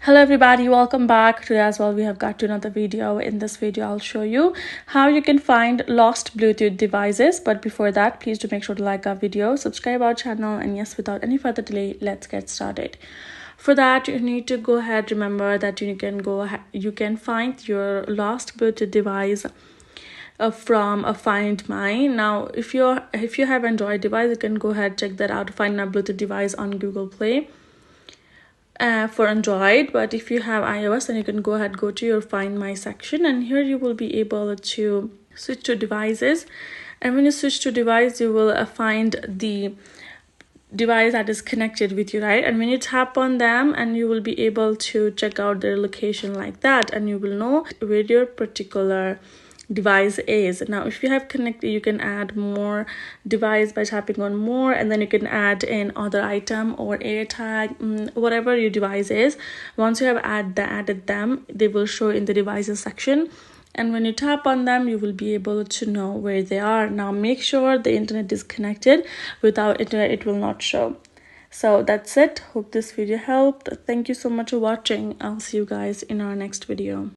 Hello everybody, welcome back. Today as well we have got to another video. In this video I'll show you how you can find lost Bluetooth devices, but before that please do make sure to like our video, subscribe our channel, and yes, without any further delay, let's get started. For that you need to go ahead, remember that you can find your lost Bluetooth device from a Find My. Now if you have Android device, you can go ahead, check that out, find my Bluetooth device on Google Play for Android. But if you have iOS, then you can go ahead, go to your Find My section, and here you will be able to switch to devices. And when you switch to device, you will find the device that is connected with you, right? And when you tap on them, and you will be able to check out their location like that, and you will know where your particular device is. Now if you have connected, you can add more device by tapping on more, and then you can add in other item or AirTag, whatever your device is. Once you have added them, they will show in the devices section, and when you tap on them, you will be able to know where they are. Now make sure the internet is connected. Without internet, it will not show. So that's it. Hope this video helped. Thank you so much for watching. I'll see you guys in our next video.